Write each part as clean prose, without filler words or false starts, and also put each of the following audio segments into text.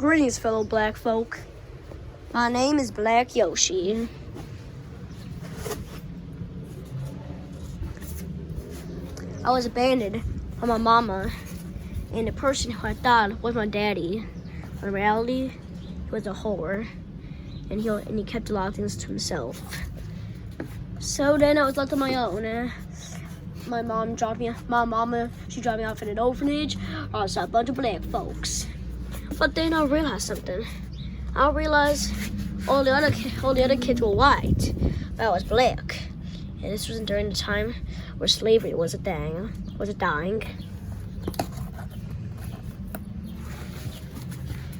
Greetings, fellow black folk. My name is Black Yoshi. I was abandoned by my mama and the person who I thought was my daddy. In reality, he was a whore, and he kept a lot of things to himself. So then I was left on my own. My mama, she dropped me off in an orphanage. I saw a bunch of black folks. But then I realized something. I realized all the other kids were white, but I was black. And this was during the time where slavery was a dying.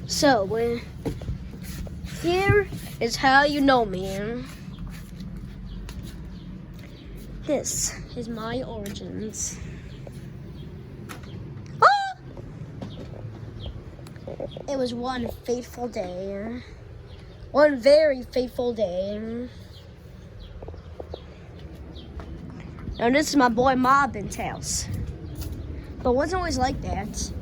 So, here is how you know me. This is my origins. Ah! It was one fateful day. One very fateful day. Now this is my boy Mobbin's house. But it wasn't always like that.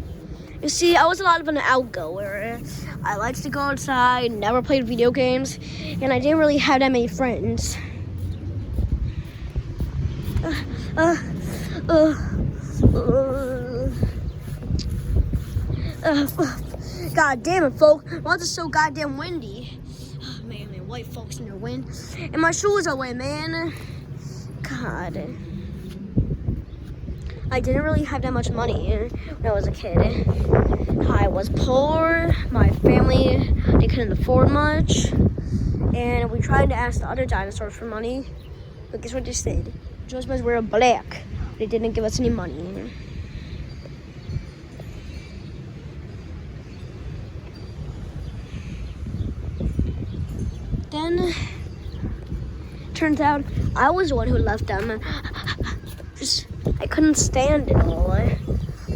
You see, I was a lot of an outgoer. I liked to go outside, never played video games, and I didn't really have that many friends. God damn it, folks. Why is it so goddamn windy? Oh, man, white folks in the wind. And my shoes are wet, man. God. I didn't really have that much money when I was a kid. I was poor. My family, they couldn't afford much. And we tried to ask the other dinosaurs for money. But guess what they said? Just because we were black, they didn't give us any money. Then, turns out I was the one who left them. I couldn't stand it all. I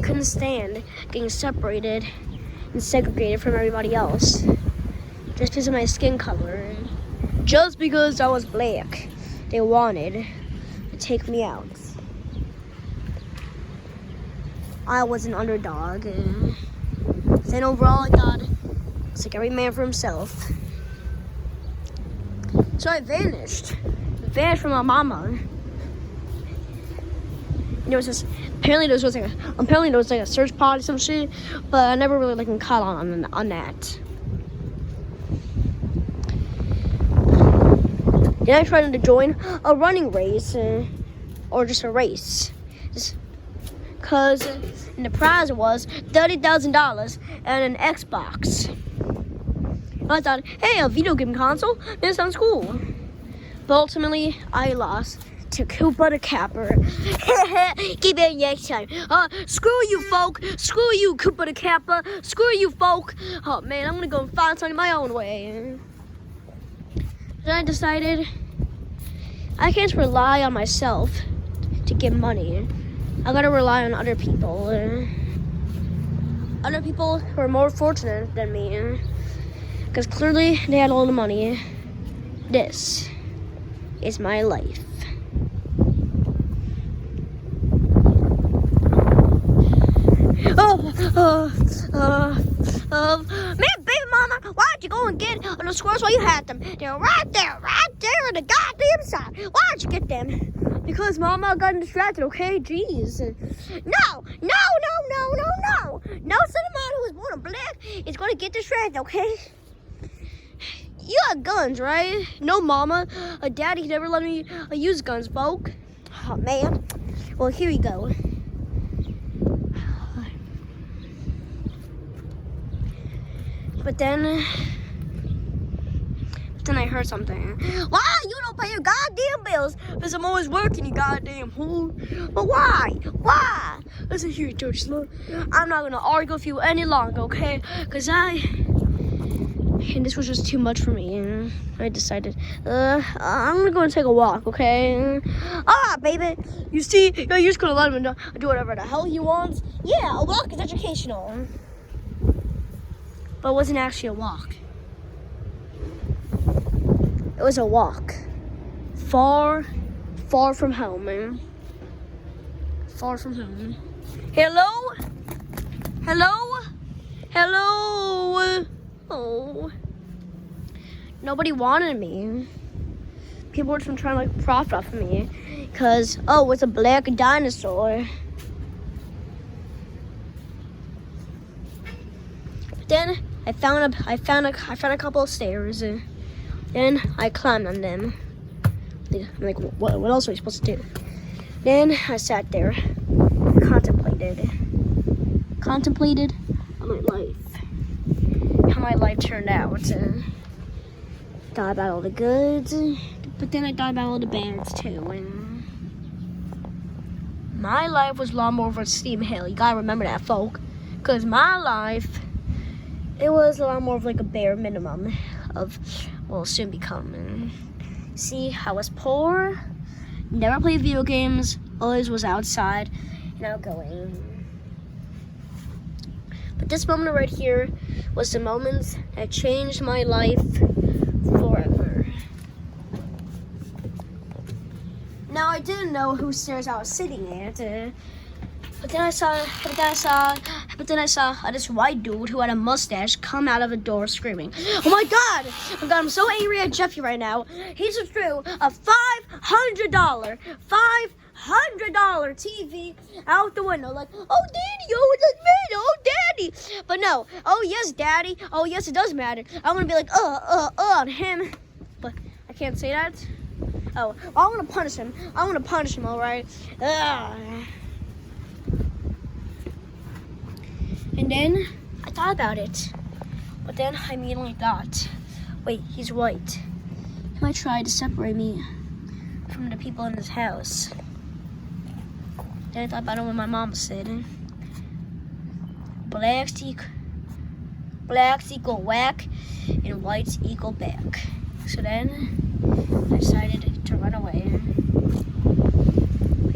couldn't stand getting separated and segregated from everybody else. Just because of my skin color. Just because I was black. They wanted to take me out. I was an underdog. Then overall I thought, it's like every man for himself. So I vanished. From my mama. And there was this, apparently there was like a search pod or some shit, but I never really caught on that. Then I tried to join a running race, or just a race, cause the prize was $30,000 and an Xbox. I thought, hey, a video game console, that sounds cool. But ultimately, I lost to Koopa the Capper. Give it next time. Screw you, folk. Screw you, Koopa the Capper. Screw you, folk. Oh, man, I'm gonna go find something my own way. Then I decided I can't rely on myself to get money. I gotta rely on other people. Other people who are more fortunate than me. Because clearly they had all the money. This is my life. Man, baby mama, why'd you go and get the squirrels while you had them? They're right there on the goddamn side. Why'd you get them? Because mama got distracted, okay? Jeez. No. No son of mine who was born black is gonna get distracted, okay? You got guns, right? No, mama. Daddy never let me use guns, folk. Oh, man. Well, here you go. But then I heard something. Why? You don't pay your goddamn bills because I'm always working, you goddamn fool. But why? Why? Listen here, George. I'm not going to argue with you any longer, okay? Because and this was just too much for me. And I decided, I'm going to go and take a walk, okay? Baby. You see, you're just going to let him do whatever the hell he wants. Yeah, a walk is educational. But it wasn't actually a walk. It was a walk. Far from home, man. Far from home. Hello? Oh. Nobody wanted me. People were trying to like profit off of me. Cause it's a black dinosaur. But then I found a couple of stairs. Then I climbed on them. I'm like, what else are we supposed to do? Then I sat there, contemplated on my life, how my life turned out. Thought about all the goods, but then I thought about all the bads too. And my life was a lot more of a steam hill. You gotta remember that, folk, because my life, it was a lot more of like a bare minimum of what will soon become. See, I was poor, never played video games, always was outside and outgoing. But this moment right here was the moment that changed my life forever. Now I didn't know whose stairs I was sitting at, but then I saw this white dude who had a mustache come out of a door screaming, "Oh my God! Oh God, I'm so angry at Jeffy right now. He just threw a $500 TV out the window, like, oh Daddy, oh it doesn't matter, oh Daddy." But no, oh yes Daddy, oh yes it does matter. I'm gonna be like, on him, but I can't say that. Oh, I want to punish him. All right. And then I thought about it, but then I immediately thought, wait, he's white. He might try to separate me from the people in this house. Then I thought about it when my mom said, blacks equal whack and whites equal back. So then I decided to run away.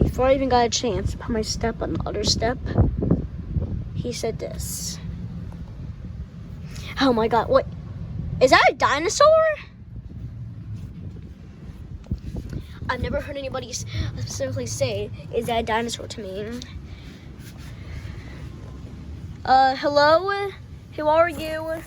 Before I even got a chance to put my step on the other step, he said this. Oh my God, what? Is that a dinosaur? I've never heard anybody specifically say, "Is that a dinosaur?" to me. Hello? Who are you?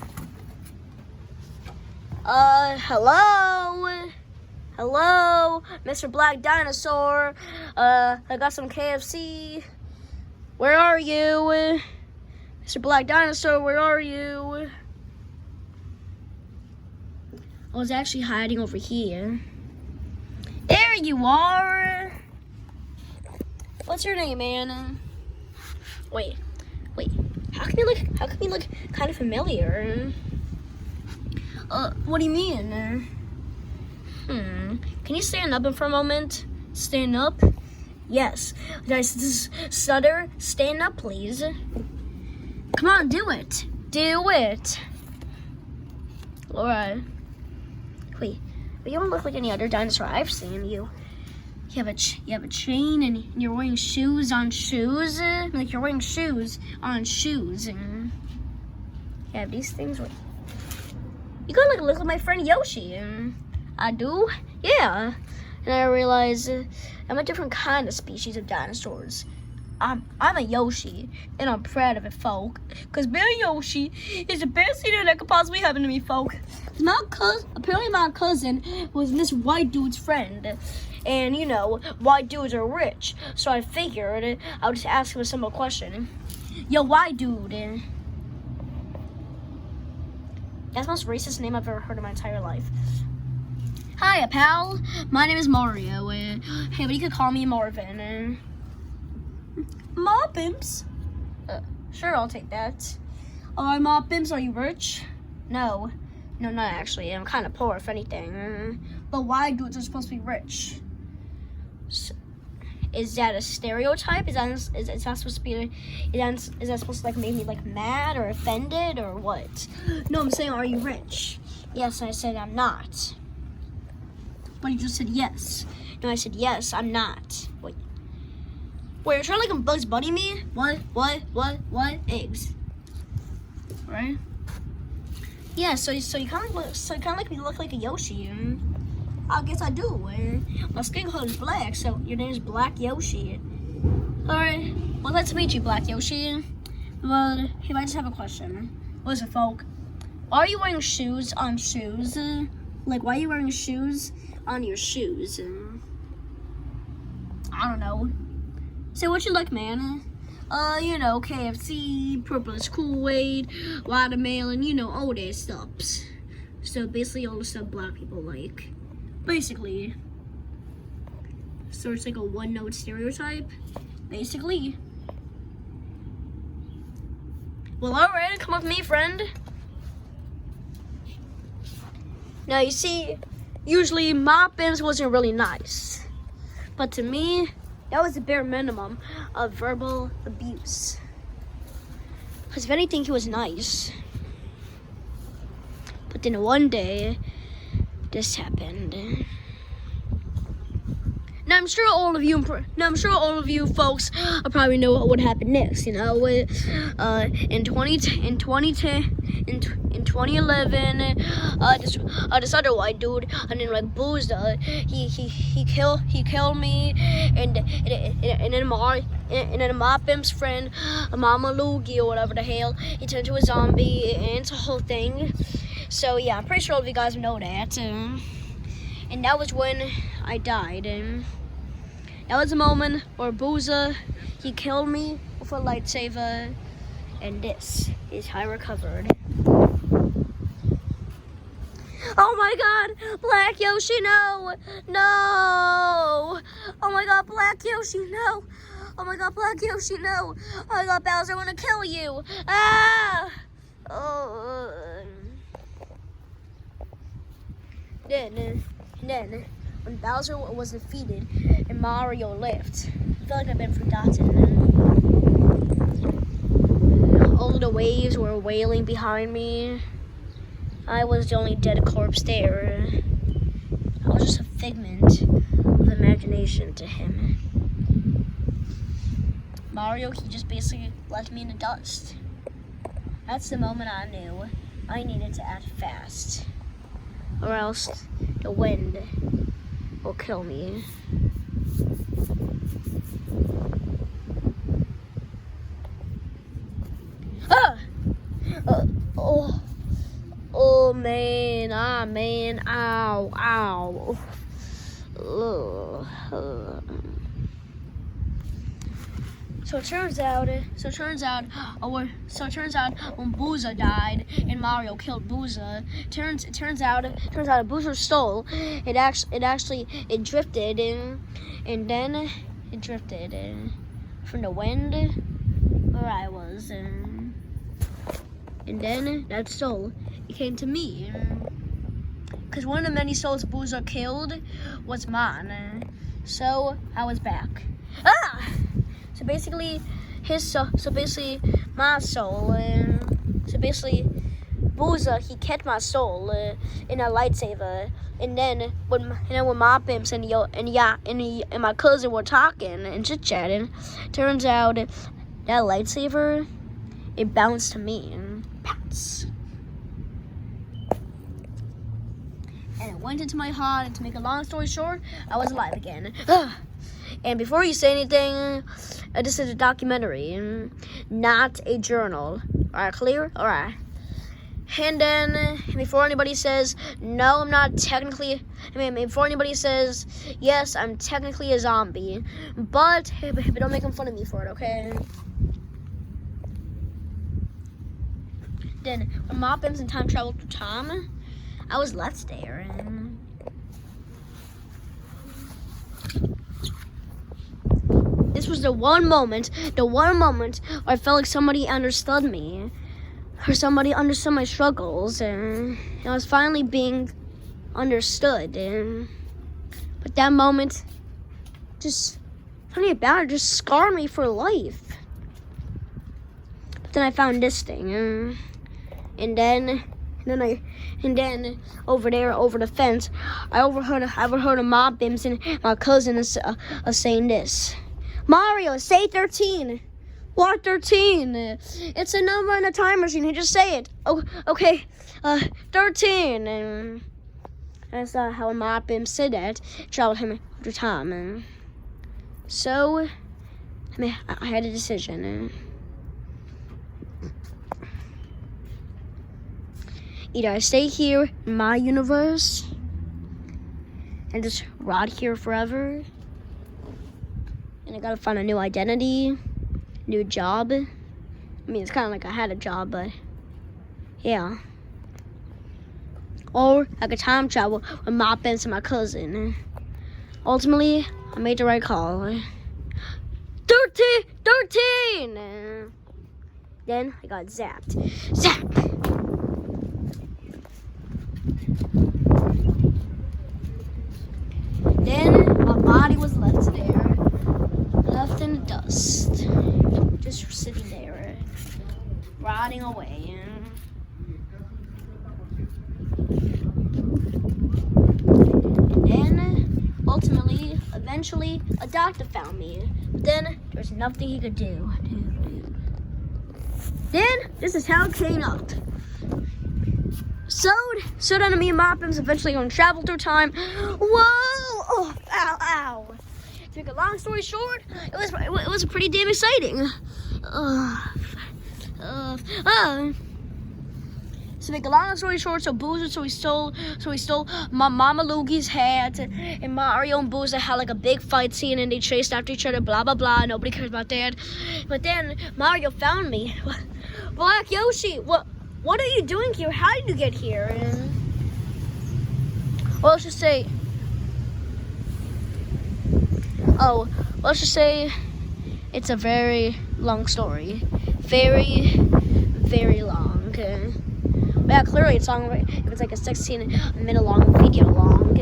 Hello, Mr. Black Dinosaur. I got some KFC. Where are you? Mr. Black Dinosaur, where are you? I was actually hiding over here. There you are. What's your name, man? Wait. How can you look kind of familiar? What do you mean? Can you stand up for a moment? Stand up? Yes. Guys, this is Sutter. Stand up, please. Come on, do it. Alright. Wait, but you don't look like any other dinosaur I've seen. You have a chain and you're wearing shoes on shoes. Like you're wearing shoes on shoes. And you have these things. Wait. You kind of look like my friend Yoshi. I do? Yeah. And I realize I'm a different kind of species of dinosaurs. I'm a Yoshi, and I'm proud of it, folk. Because being Yoshi is the best thing that could possibly happen to me, folk. Apparently my cousin was this white dude's friend. And, you know, white dudes are rich. So I figured I would just ask him a simple question. Yo, white dude. That's the most racist name I've ever heard in my entire life. Hiya, pal. My name is Mario. Hey, but you could call me Marvin. Moppimps? Sure, I'll take that. Alright, Moppimps, are you rich? No, not actually. I'm kind of poor, if anything. But white dudes are supposed to be rich. So, is that a stereotype? Is that supposed to be? Is that supposed to like make me like mad or offended or what? No, I'm saying, are you rich? Yes, I said I'm not. But you just said yes. No, I said yes, I'm not. Wait, you're trying to like Bugs Bunny me? What? Eggs. Right? Yeah, so you kind of like me look like a Yoshi. I guess I do. My skin color is black, so your name is Black Yoshi. Alright, well, let's meet you, Black Yoshi. Well, hey, I just have a question. What is it, folk? why are you wearing shoes on shoes? Like, why are you wearing shoes on your shoes? I don't know. Say what you like, man. You know, KFC, purple Kool-Aid, watermelon, you know, all that stuff. So basically all the stuff black people like. Basically. So it's like a one-note stereotype. Basically. Well, alright, come with me, friend. Now, you see, usually Moppins wasn't really nice. But to me, that was the bare minimum of verbal abuse. Because if anything, he was nice. But then one day, this happened. Now I'm sure all of you folks probably know what would happen next. You know, in 2011, this other white dude named like Booza, he killed me, and then Moppim's friend, Mama Loogie or whatever the hell, he turned into a zombie, and it's a whole thing. So yeah, I'm pretty sure all of you guys know that. And that was when I died. And that was the moment where Booza, he killed me with a lightsaber. And this is how I recovered. Oh my God, Black Yoshi, no! No! Oh my God, Black Yoshi, no! Oh my God, Black Yoshi, no! Oh my God, Bowser, I want to kill you! Ah! Oh. Then, when Bowser was defeated and Mario left, I feel like I've been forgotten. All the waves were wailing behind me. I was the only dead corpse there. I was just a figment of imagination to him. Mario, he just basically left me in the dust. That's the moment I knew I needed to act fast, or else the wind will kill me. Ah! Oh man, ow. So it turns out when Booza died and Mario killed Booza, turns out Booza's soul, it drifted and then it drifted from the wind where I was, and then that soul, it came to me, because one of the many souls Booza killed was mine, so I was back. Ah! So basically, my soul, so basically, Booza, he kept my soul in a lightsaber, and then when my pimps and my cousin were talking and chit chatting, turns out that lightsaber, it bounced to me, bounce, and it went into my heart. And to make a long story short, I was alive again. And before you say anything, this is a documentary, not a journal. Alright, clear? Alright. And then, before anybody says, no, I'm not technically, before anybody says, yes, I'm technically a zombie, but don't make fun of me for it, okay? Then, when Moppins and time traveled through time, I was left there, and this was the one moment where I felt like somebody understood me, or somebody understood my struggles, and I was finally being understood. But that moment, just something about it just scarred me for life. But then I found this thing, and then over there, over the fence, I overheard a Moppims and my cousin saying this. Mario, say 13. What 13? It's a number in a time machine. You just say it. Oh, okay. 13. And that's not how Moppim said that. Traveled him through time. And so, I had a decision. Either I stay here in my universe and just rot here forever, and I gotta find a new identity, new job. I mean, it's kind of like I had a job, but yeah. Or I could time travel with my Benz and my cousin. Ultimately, I made the right call. 13! Then I got zapped. Zap! Then my body was left there. Left in the dust. Just sitting there. Rotting away. And then, ultimately, eventually, a doctor found me. But then, there's nothing he could do. Then, this is how it came up. So then me and Moppins eventually gonna travel through time. Whoa! Oh, ow. To make a long story short, it was pretty damn exciting. To make a long story short, so he stole my Mama Luigi's hat, and Mario and Boozer had like a big fight scene, and they chased after each other, blah blah blah. Nobody cares about that. But then Mario found me. Black Yoshi, what are you doing here? How did you get here? And, well, let's just say it's a very long story. Very, very long. Yeah, clearly it's long. If it's like a 16-minute long video long.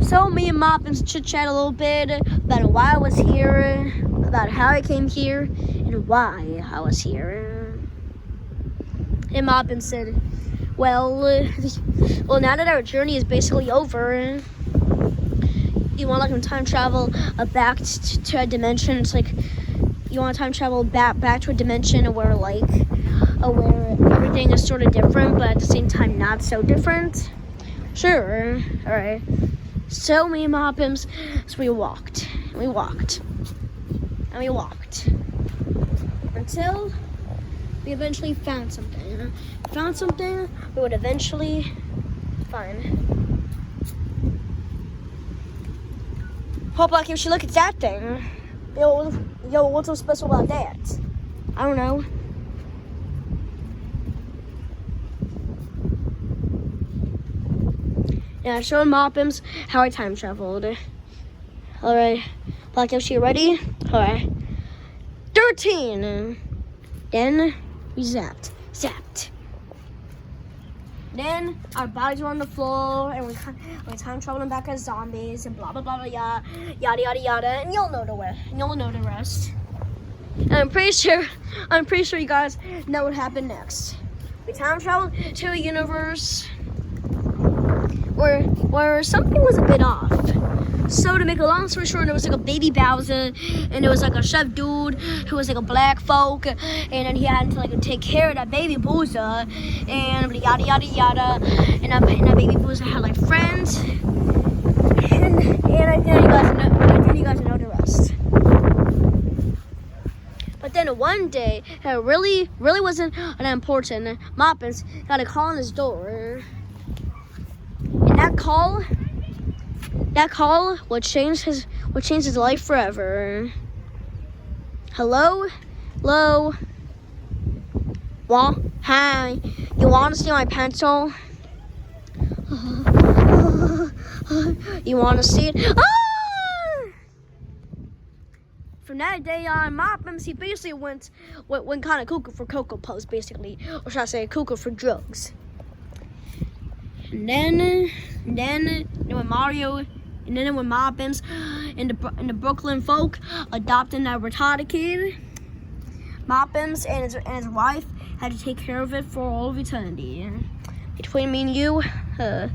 So me and Moppins chit-chat a little bit about why I was here, about how I came here, and why I was here. And Moppins said, well, now that our journey is basically over, you want like time travel back to a dimension. It's like you want time travel back to a dimension where where everything is sort of different, but at the same time not so different. Sure, all right. So me and Moppins, we walked until we eventually found something. We would eventually find. Hope like if she look at that thing. Yo, what's so special about that? I don't know. Yeah, I showed Moppins how I time traveled. Alright, Black Yoshi, ready? Alright. 13! Then we zapped. Then our bodies were on the floor, and we're time traveling back as zombies, and blah blah blah blah yada yada, and you'll know the rest. And I'm pretty sure you guys know what happened next. We time traveled to a universe where something was a bit off. So to make a long story short, there was like a baby Bowser, and there was like a chef dude who was like a black folk, and then he had to like take care of that baby Boozer, and yada yada yada, and that baby Boozer had like friends, and I think you guys know the rest. But then one day, it really wasn't that important. Moppins got a call on his door, and that call would change his life forever. Hello? Well, hi. You want to see my pencil? You want to see it? Ah! From that day on, Moppins, he basically went kind of cuckoo for Cocoa Puffs, basically, or should I say, cuckoo for drugs. And then when Mario. And then when Moppins and the Brooklyn folk adopted that retarded kid, Moppins and his wife had to take care of it for all of eternity. Between me and you, well,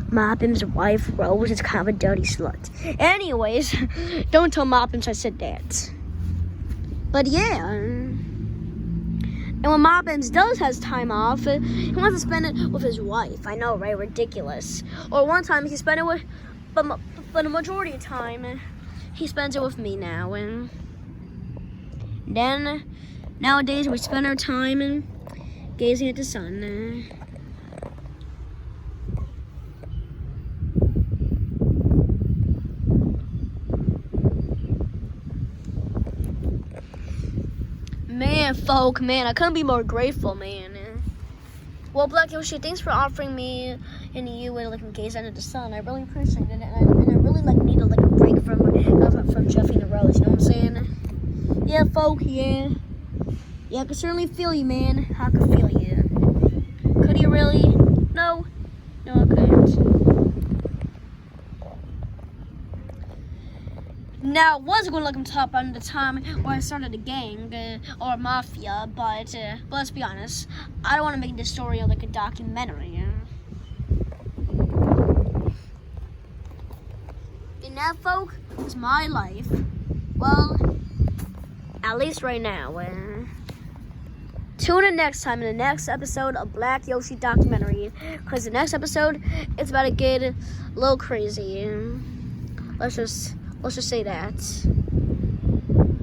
Moppins' wife Rose is kind of a dirty slut. Anyways, don't tell Moppins I said that. But yeah. And when Moppins has time off, he wants to spend it with his wife. I know, right? Ridiculous. Or one time he spent it with, but the majority of time, he spends it with me now. And then, nowadays, we spend our time gazing at the sun. Man, folk, man, I couldn't be more grateful, man. Well, Black Yoshi, thanks for offering me and you like gaze into the sun. I really appreciate it, and I really need a break from Jeffy and the Rose. You know what I'm saying? Yeah, folk, yeah. Yeah, I can certainly feel you, man. I can feel you. Could you really? No, I couldn't. Now, I was going to look him top on the time where I started a gang or a mafia, but let's be honest, I don't want to make this story like a documentary. And that, folk, is my life. Well, at least right now. Tune in next time in the next episode of Black Yoshi Documentary, because the next episode it's about to get a little crazy. Let's just say that.